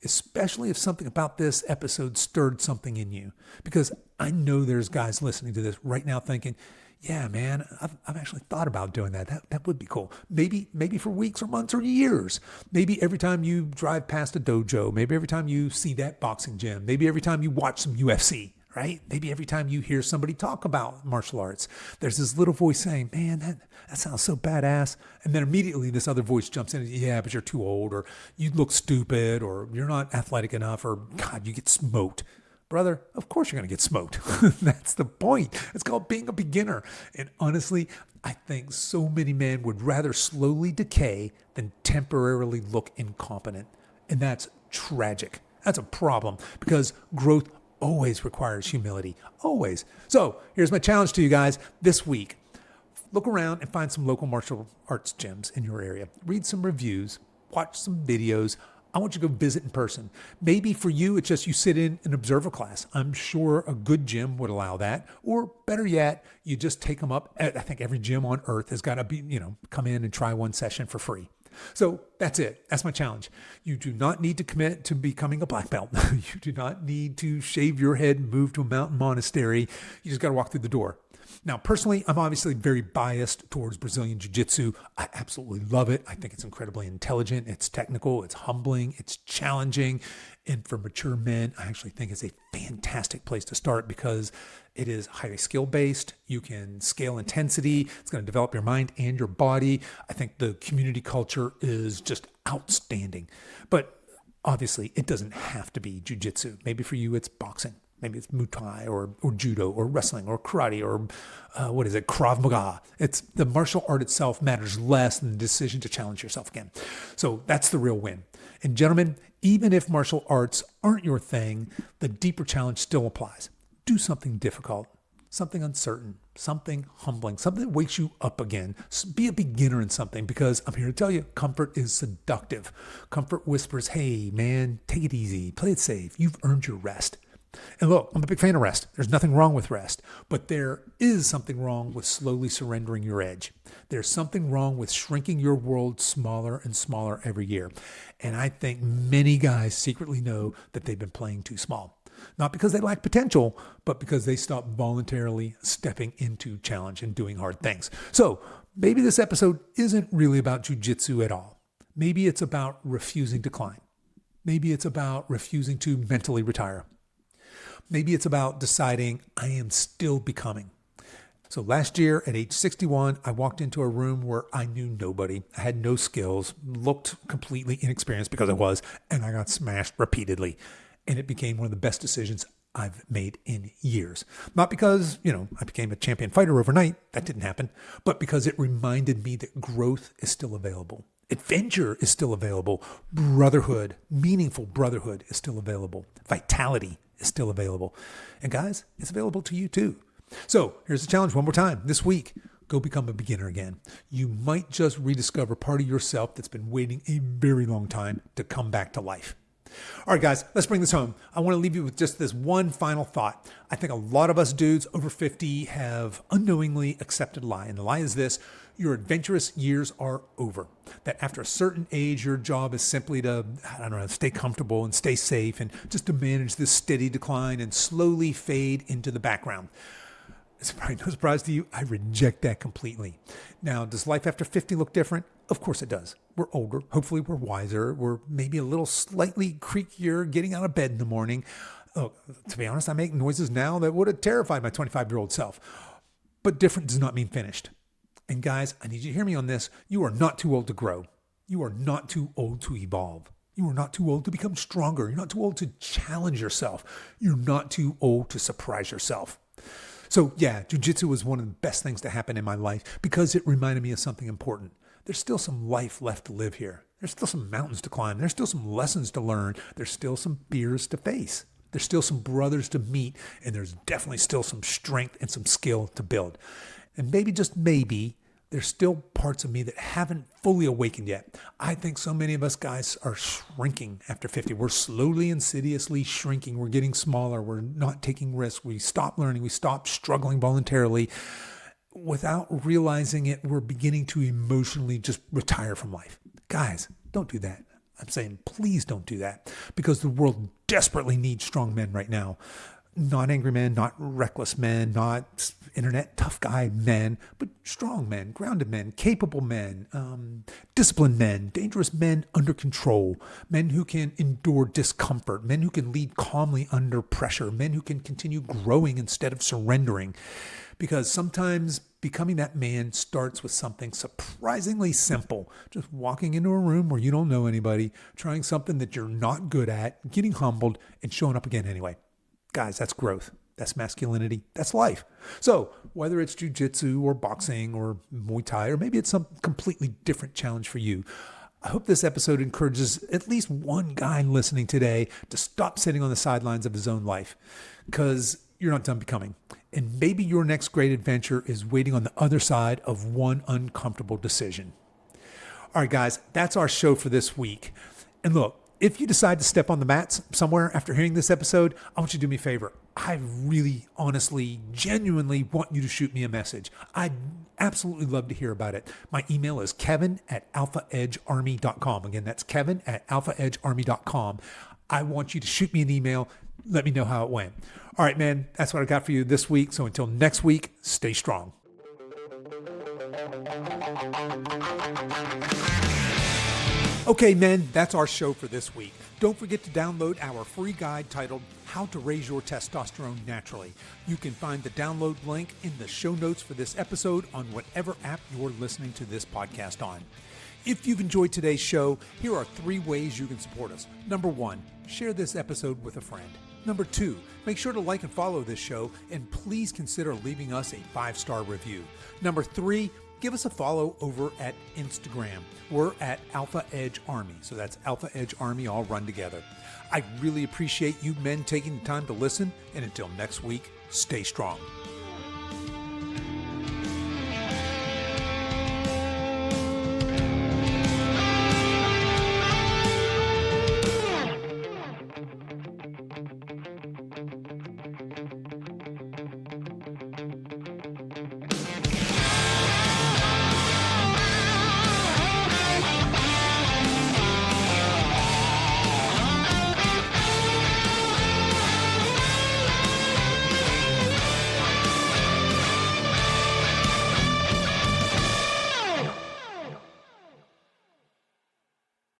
S1: especially if something about this episode stirred something in you. Because I know there's guys listening to this right now thinking, yeah, man, I've actually thought about doing that. That would be cool. Maybe for weeks or months or years. Maybe every time you drive past a dojo, maybe every time you see that boxing gym, maybe every time you watch some UFC. Right? Maybe every time you hear somebody talk about martial arts, there's this little voice saying, man, that sounds so badass. And then immediately this other voice jumps in, yeah, but you're too old, or you look stupid, or you're not athletic enough, or God, you get smoked. Brother, of course you're going to get smoked. That's the point. It's called being a beginner. And honestly, I think so many men would rather slowly decay than temporarily look incompetent. And that's tragic. That's a problem because growth always requires humility. Always. So here's my challenge to you guys this week. Look around and find some local martial arts gyms in your area. Read some reviews. Watch some videos. I want you to go visit in person. Maybe for you, it's just you sit in and observe a class. I'm sure a good gym would allow that. Or better yet, you just take them up. I think every gym on earth has got to be, come in and try one session for free. So that's it. That's my challenge. You do not need to commit to becoming a black belt. You do not need to shave your head and move to a mountain monastery. You just got to walk through the door. Now, personally, I'm obviously very biased towards Brazilian Jiu Jitsu. I absolutely love it. I think it's incredibly intelligent. It's technical. It's humbling. It's challenging. And for mature men, I actually think it's a fantastic place to start because it is highly skill-based. You can scale intensity. It's going to develop your mind and your body. I think the community culture is just outstanding. But obviously, it doesn't have to be Jiu Jitsu. Maybe for you, it's boxing. Maybe it's Muay Thai or judo or wrestling or karate or Krav Maga. It's the martial art itself matters less than the decision to challenge yourself again. So that's the real win. And gentlemen, even if martial arts aren't your thing, the deeper challenge still applies. Do something difficult, something uncertain, something humbling, something that wakes you up again. Be a beginner in something because I'm here to tell you, comfort is seductive. Comfort whispers, hey man, take it easy, play it safe. You've earned your rest. And look, I'm a big fan of rest. There's nothing wrong with rest, but there is something wrong with slowly surrendering your edge. There's something wrong with shrinking your world smaller and smaller every year. And I think many guys secretly know that they've been playing too small. Not because they lack potential, but because they stopped voluntarily stepping into challenge and doing hard things. So maybe this episode isn't really about jiu-jitsu at all. Maybe it's about refusing to climb. Maybe it's about refusing to mentally retire. Maybe it's about deciding I am still becoming. So last year at age 61, I walked into a room where I knew nobody. I had no skills, looked completely inexperienced because I was, and I got smashed repeatedly. And it became one of the best decisions I've made in years. Not because, I became a champion fighter overnight. That didn't happen. But because it reminded me that growth is still available. Adventure is still available. Brotherhood, meaningful brotherhood is still available. Vitality is still available. And guys, it's available to you too. So here's the challenge one more time. This week, go become a beginner again. You might just rediscover part of yourself that's been waiting a very long time to come back to life. All right, guys, let's bring this home. I want to leave you with just this one final thought. I think a lot of us dudes over 50 have unknowingly accepted a lie. And the lie is this: your adventurous years are over. That after a certain age, your job is simply to, stay comfortable and stay safe and just to manage this steady decline and slowly fade into the background. It's probably no surprise to you. I reject that completely. Now, does life after 50 look different? Of course it does. We're older. Hopefully we're wiser. We're maybe a little slightly creakier getting out of bed in the morning. Oh, to be honest, I make noises now that would have terrified my 25-year-old self. But different does not mean finished. And guys, I need you to hear me on this. You are not too old to grow. You are not too old to evolve. You are not too old to become stronger. You're not too old to challenge yourself. You're not too old to surprise yourself. So yeah, jiu-jitsu was one of the best things to happen in my life because it reminded me of something important. There's still some life left to live here. There's still some mountains to climb. There's still some lessons to learn. There's still some fears to face. There's still some brothers to meet. And there's definitely still some strength and some skill to build. And maybe, just maybe, there's still parts of me that haven't fully awakened yet. I think so many of us guys are shrinking after 50. We're slowly, insidiously shrinking. We're getting smaller. We're not taking risks. We stop learning. We stop struggling voluntarily. Without realizing it, we're beginning to emotionally just retire from life. Guys, don't do that. I'm saying, please don't do that because the world desperately needs strong men right now. Not angry men, not reckless men, not internet tough guy men, but strong men, grounded men, capable men, disciplined men, dangerous men under control, men who can endure discomfort, men who can lead calmly under pressure, men who can continue growing instead of surrendering. Because sometimes becoming that man starts with something surprisingly simple. Just walking into a room where you don't know anybody, trying something that you're not good at, getting humbled, and showing up again anyway. Guys, that's growth. That's masculinity. That's life. So whether it's Jiu Jitsu or boxing or Muay Thai, or maybe it's some completely different challenge for you, I hope this episode encourages at least one guy listening today to stop sitting on the sidelines of his own life, because you're not done becoming. And maybe your next great adventure is waiting on the other side of one uncomfortable decision. All right, guys, that's our show for this week. And look, if you decide to step on the mats somewhere after hearing this episode, I want you to do me a favor. I really, honestly, genuinely want you to shoot me a message. I'd absolutely love to hear about it. My email is kevin@alphaedgearmy.com. Again, that's kevin@alphaedgearmy.com. I want you to shoot me an email. Let me know how it went. All right, man, that's what I got for you this week. So until next week, stay strong. Okay, men, that's our show for this week. Don't forget to download our free guide titled How to Raise Your Testosterone Naturally. You can find the download link in the show notes for this episode on whatever app you're listening to this podcast on. If you've enjoyed today's show, here are 3 ways you can support us. Number 1, share this episode with a friend. Number 2, make sure to like and follow this show, and please consider leaving us a 5-star review. Number 3, give us a follow over at Instagram. We're at Alpha Edge Army. So that's Alpha Edge Army all run together. I really appreciate you men taking the time to listen. And until next week, stay strong.